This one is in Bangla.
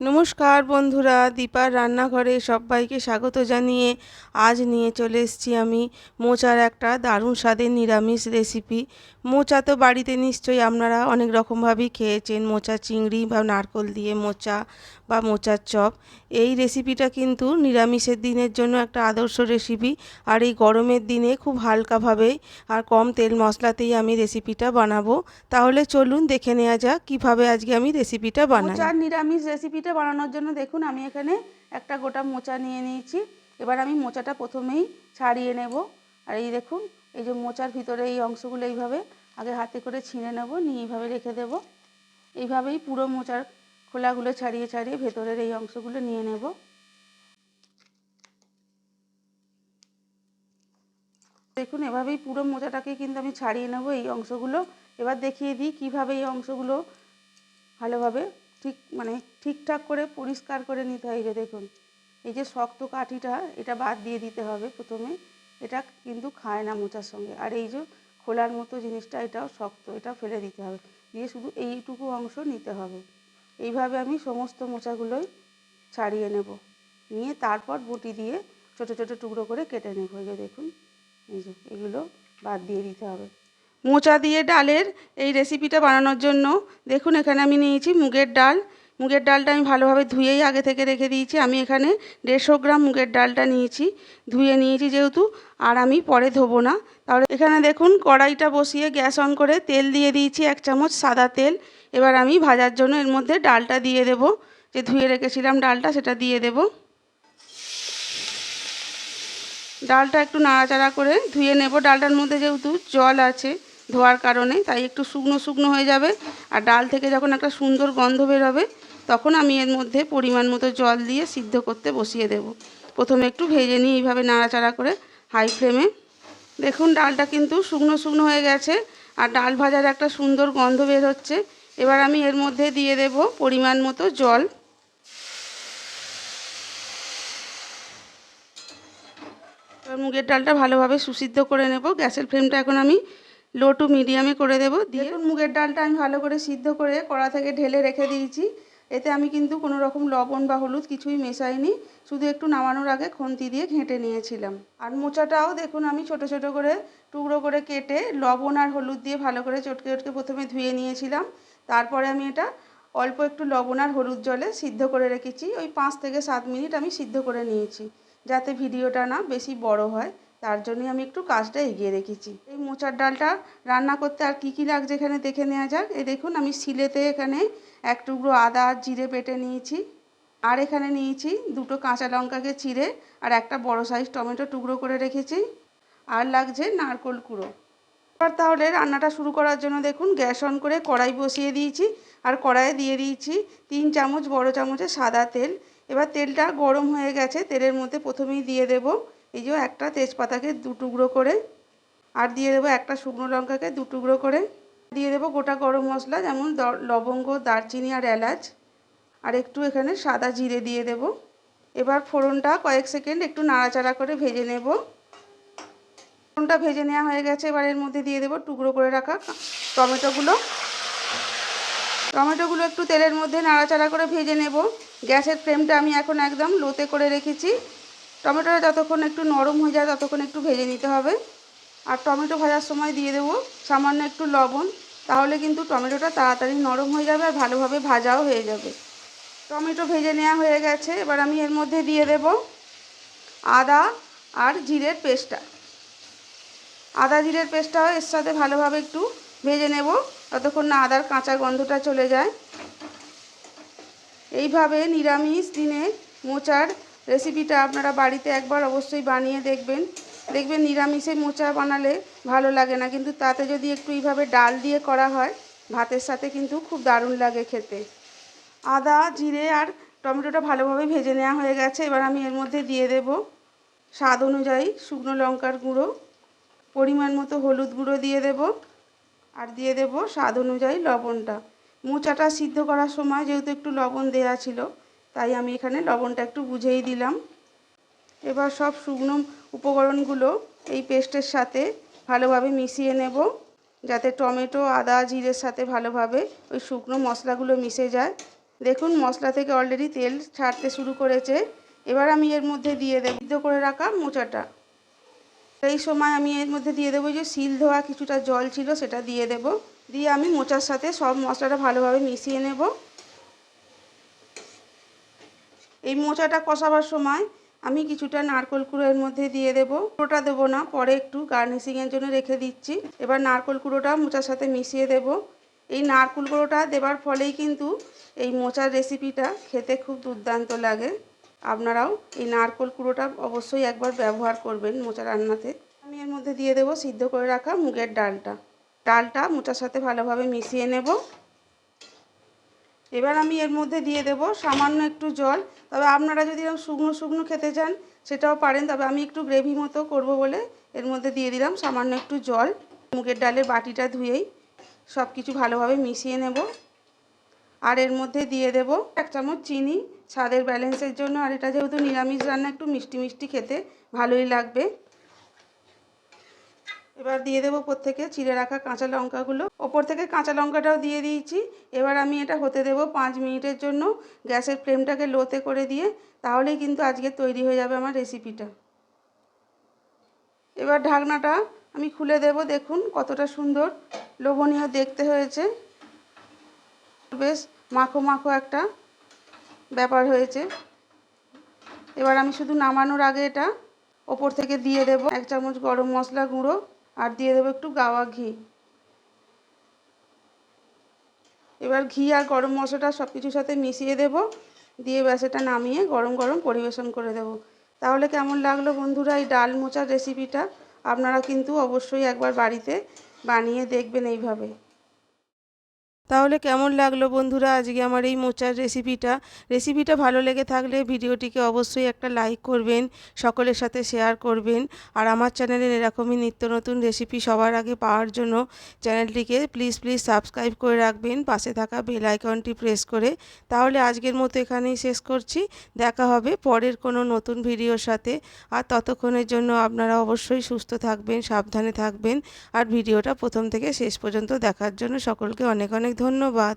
নমস্কার বন্ধুরা, দীপার রান্নাঘরে সবাইকে স্বাগত জানিয়ে আজ নিয়ে চলে এসেছি আমি মোচার একটা দারুণ স্বাদের নিরামিষ রেসিপি। মোচা তো বাড়িতে নিশ্চয়ই আপনারা অনেক রকমভাবেই খেয়েছেন, মোচা চিংড়ি বা নারকোল দিয়ে মোচা বা মোচার চপ। এই রেসিপিটা কিন্তু নিরামিষের দিনের জন্য একটা আদর্শ রেসিপি, আর এই গরমের দিনে খুব হালকাভাবে আর কম তেল মশলাতেই আমি রেসিপিটা বানাবো। তাহলে চলুন দেখে নেওয়া যাক কীভাবে আজকে আমি রেসিপিটা বানাই। মোচার নিরামিষ রেসিপিটা বানানোর জন্য দেখুন আমি এখানে একটা গোটা মোচা নিয়ে নিয়েছি। এবার আমি মোচাটা প্রথমেই ছাড়িয়ে নেব। আর এই দেখুন, এই যে মোচার ভিতরে এই অংশগুলো এইভাবে আগে হাতে করে ছিঁড়ে নেব, নিয়ে এইভাবে রেখে দেব। এইভাবেই পুরো মোচার খোলাগুলো ছাড়িয়ে ছাড়িয়ে ভেতরের এই অংশগুলো নিয়ে নেব। দেখুন, এভাবেই পুরো মোচাটাকে কিন্তু আমি ছাড়িয়ে নেব এই অংশগুলো। এবার দেখিয়ে দিই কীভাবে এই অংশগুলো ভালোভাবে ঠিকঠাক করে পরিষ্কার করে নিতে হয়। যে দেখুন, এই যে শক্ত কাঠিটা, এটা বাদ দিয়ে দিতে হবে প্রথমে। এটা কিন্তু খায় না মোচার সঙ্গে। আর এই যে খোলার মতো জিনিসটা, এটাও শক্ত, এটা ফেলে দিতে হবে। দিয়ে শুধু এইটুকু অংশ নিতে হবে। এইভাবে আমি সমস্ত মোচাগুলোই ছাড়িয়ে নেব, নিয়ে তারপর বটি দিয়ে ছোট ছোট টুকরো করে কেটে নেব। এই যে দেখুন, এই যে এগুলো বাদ দিয়ে দিতে হবে। মোচা দিয়ে ডালের এই রেসিপিটা বানানোর জন্য দেখুন এখানে আমি নিয়েছি মুগের ডাল। মুগের ডালটা আমি ভালোভাবে ধুয়েই আগে থেকে রেখে দিয়েছি। আমি এখানে 150 গ্রাম মুগের ডালটা নিয়েছি, ধুয়ে নিয়েছি যেহেতু, আর আমি পরে ধোবো না। তাহলে এখানে দেখুন কড়াইটা বসিয়ে গ্যাস অন করে তেল দিয়ে দিয়েছি 1 চামচ সাদা তেল। এবার আমি ভাজার জন্য এর মধ্যে ডালটা দিয়ে দেব, যে ধুয়ে রেখেছিলাম ডালটা, সেটা দিয়ে দেব। ডালটা একটু নাড়াচাড়া করে ধুয়ে নেব। ডালটার মধ্যে যেহেতু জল আছে ধোয়ার কারণে, তাই একটু শুকনো শুকনো হয়ে যাবে। আর ডাল থেকে যখন একটা সুন্দর গন্ধ বেরোবে, তখন আমি এর মধ্যে পরিমাণ মতো জল দিয়ে সিদ্ধ করতে বসিয়ে দেব। প্রথমে একটু ভেজে নিই এইভাবে নাড়াচাড়া করে হাই ফ্লেমে। দেখুন ডালটা কিন্তু শুকনো শুকনো হয়ে গেছে, আর ডাল ভাজার একটা সুন্দর গন্ধ বের হচ্ছে। এবার আমি এর মধ্যে দিয়ে দেব পরিমাণ মতো জল। মুগের ডালটা ভালোভাবে সুসিদ্ধ করে নেব। গ্যাসের ফ্লেমটা এখন আমি লো টু মিডিয়ামে করে দেব। দিয়ে মুগের ডালটা আমি ভালো করে সিদ্ধ করে কড়া থেকে ঢেলে রেখে দিয়েছি। এতে আমি কিন্তু কোনো রকম লবণ বা হলুদ কিছুই মেশাইনি, শুধু একটু নামানোর আগে খুন্তি দিয়ে ঘেঁটে নিয়েছিলাম। আর মোচাটাও দেখুন আমি ছোট ছোট করে টুকরো করে কেটে লবণ আর হলুদ দিয়ে ভালো করে চটকে চটকে প্রথমে ধুয়ে নিয়েছিলাম। তারপরে আমি এটা অল্প একটু লবণ আর হলুদ জলে সিদ্ধ করে রেখেছি। ওই 5 থেকে 7 মিনিট আমি সিদ্ধ করে নিয়েছি, যাতে ভিডিওটা না বেশি বড় হয়, তার জন্যই আমি একটু কাজটা এগিয়ে রেখেছি। এই মোচার ডালটা রান্না করতে আর কী কী লাগছে এখানে দেখে নেওয়া যাক। এই দেখুন আমি শিলেতে এখানে 1 টুকরো আদা আর জিরে বেটে নিয়েছি। আর এখানে নিয়েছি 2টো কাঁচা লঙ্কাকে চিড়ে, আর একটা বড় সাইজ টমেটো টুকরো করে রেখেছি। আর লাগছে নারকেল কুড়ো। এবার তাহলে রান্নাটা শুরু করার জন্য দেখুন গ্যাস অন করে কড়াই বসিয়ে দিয়েছি, আর কড়াইয়ে দিয়ে দিয়েছি 3 চামচ বড় চামচের সাদা তেল। এবার তেলটা গরম হয়ে গেছে, তেলের মধ্যে প্রথমেই দিয়ে দেব এই যে একটা তেজপাতাকে 2 টুকরো করে, আর দিয়ে দেবো একটা শুকনো লঙ্কাকে 2 টুকরো করে, দিয়ে দেবো গোটা গরম মশলা যেমন লবঙ্গ, দারচিনি আর এলাচ, আর একটু এখানে সাদা জিরে দিয়ে দেব। এবার ফোড়নটা কয়েক সেকেন্ড একটু নাড়াচাড়া করে ভেজে নেব। ফোড়নটা ভেজে নেওয়া হয়ে গেছে। এবার এর মধ্যে দিয়ে দেবো টুকরো করে রাখা টমেটোগুলো। টমেটোগুলো একটু তেলের মধ্যে নাড়াচাড়া করে ভেজে নেব। গ্যাসের ফ্লেমটা আমি এখন একদম লোতে করে রেখেছি। টমেটোটা যতক্ষণ একটু নরম হয়ে যায় ততক্ষণ একটু ভেজে নিতে হবে। আর টমেটো ভাজার সময় দিয়ে দেবো সামান্য একটু লবণ, তাহলে কিন্তু টমেটোটা তাড়াতাড়ি নরম হয়ে যাবে আর ভালোভাবে ভাজাও হয়ে যাবে। টমেটো ভেজে নেওয়া হয়ে গেছে। এবার আমি এর মধ্যে দিয়ে দেব আদা আর জিরের পেস্টটা। আদা জিরের পেস্টটাও এর সাথে ভালোভাবে একটু ভেজে নেব, ততক্ষণ না আদার কাঁচা গন্ধটা চলে যায়। এইভাবে নিরামিষ দিনে মোচার রেসিপিটা আপনারা বাড়িতে একবার অবশ্যই বানিয়ে দেখবেন। দেখবেন নিরামিষে মোচা বানালে ভালো লাগে না, কিন্তু তাতে যদি একটু এইভাবে ডাল দিয়ে করা হয় ভাতের সাথে কিন্তু খুব দারুণ লাগে খেতে। আদা জিরে আর টমেটোটা ভালোভাবে ভেজে নেওয়া হয়ে গেছে। এবার আমি এর মধ্যে দিয়ে দেব স্বাদ অনুযায়ী শুকনো লঙ্কার গুঁড়ো, পরিমাণ মতো হলুদ গুঁড়ো দিয়ে দেব, আর দিয়ে দেব স্বাদ অনুযায়ী লবণটা। মোচাটা সিদ্ধ করার সময় যেহেতু একটু লবণ দেওয়া ছিল, তাই আমি এখানে লবণটা একটু বুঝেই দিলাম। এবার সব শুকনো উপকরণগুলো এই পেস্টের সাথে ভালোভাবে মিশিয়ে নেব, যাতে টমেটো আদা জিরের সাথে ভালোভাবে ওই শুকনো মশলাগুলো মিশে যায়। দেখুন মশলা থেকে অলরেডি তেল ছাড়তে শুরু করেছে। এবার আমি এর মধ্যে দিয়ে দেব সিদ্ধ করে রাখা মোচাটা। এই সময় আমি এর মধ্যে দিয়ে দেবো যে শিল ধোয়া কিছুটা জল ছিল সেটা দিয়ে দেব। দিয়ে আমি মোচার সাথে সব মশলাটা ভালোভাবে মিশিয়ে নেব। এই মোচাটা কষাবার সময় আমি কিছুটা নারকেল কুড়ো এর মধ্যে দিয়ে দেব। পুরোটা দেবো না, পরে একটু গার্নিশিংয়ের জন্য রেখে দিচ্ছি। এবার নারকেল কুড়োটা মোচার সাথে মিশিয়ে দেব। এই নারকেল কুড়োটা দেওয়ার ফলেই কিন্তু এই মোচার রেসিপিটা খেতে খুব দুর্দান্ত লাগে। আপনারাও এই নারকেল কুড়োটা অবশ্যই একবার ব্যবহার করবেন মোচা রান্নাতে। আমি এর মধ্যে দিয়ে দেব সিদ্ধ করে রাখা মুগের ডালটা। ডালটা মোচার সাথে ভালোভাবে মিশিয়ে নেব। এবার আমি এর মধ্যে দিয়ে দেব সামান্য একটু জল। তবে আপনারা যদি এরকম শুকনো শুকনো খেতে চান সেটাও পারেন, তবে আমি একটু গ্রেভি মতো করব বলে এর মধ্যে দিয়ে দিলাম সামান্য একটু জল। মুগের ডালের বাটিটা ধুয়েই সব কিছু ভালোভাবে মিশিয়ে নেব। আর এর মধ্যে দিয়ে দেব 1 চামচ চিনি স্বাদের ব্যালেন্সের জন্য। আর এটা যেহেতু নিরামিষ রান্না একটু মিষ্টি মিষ্টি খেতে ভালোই লাগবে। এবার দিয়ে দেবো ওপর থেকে চিড়ে রাখা কাঁচা লঙ্কাগুলো। ওপর থেকে কাঁচা লঙ্কাটাও দিয়ে দিয়েছি। এবার আমি এটা হতে দেব 5 মিনিটের জন্য। গ্যাসের ফ্লেমটাকে লোতে করে দিয়ে, তাহলেই কিন্তু আজকে তৈরি হয়ে যাবে আমার রেসিপিটা। এবার ঢাকনাটা আমি খুলে দেব। দেখুন কতটা সুন্দর লোভনীয় দেখতে হয়েছে, বেশ মাখো মাখো একটা ব্যাপার হয়েছে। এবার আমি শুধু নামানোর আগে এটা ওপর থেকে দিয়ে দেব 1 চামচ গরম মশলা গুঁড়ো, আর দিয়ে দেবো একটু গাওয়া ঘি। এবার ঘি আর গরম মশলাটা সব কিছুর সাথে মিশিয়ে দেব, দিয়ে ব্যাস এটা নামিয়ে গরম গরম পরিবেশন করে দেব। তাহলে কেমন লাগলো বন্ধুরা এই ডাল মোচার রেসিপিটা? আপনারা কিন্তু অবশ্যই একবার বাড়িতে বানিয়ে দেখবেন এইভাবে। তাহলে কেমন লাগলো বন্ধুরা আজকে আমার এই মোচার রেসিপিটা ভালো লেগে থাকলে ভিডিওটিকে অবশ্যই একটা লাইক করবেন, সকলের সাথে শেয়ার করবেন। আর আমার চ্যানেলের এরকমই নিত্য নতুন রেসিপি সবার আগে পাওয়ার জন্য চ্যানেলটিকে প্লিজ সাবস্ক্রাইব করে রাখবেন, পাশে থাকা বেল আইকনটি প্রেস করে। তাহলে আজকের মতো এখানেই শেষ করছি। দেখা হবে পরের কোনো নতুন ভিডিওর সাথে। আর ততক্ষণের জন্য আপনারা অবশ্যই সুস্থ থাকবেন, সাবধানে থাকবেন। আর ভিডিওটা প্রথম থেকে শেষ পর্যন্ত দেখার জন্য সকলকে অনেক অনেক ধন্যবাদ।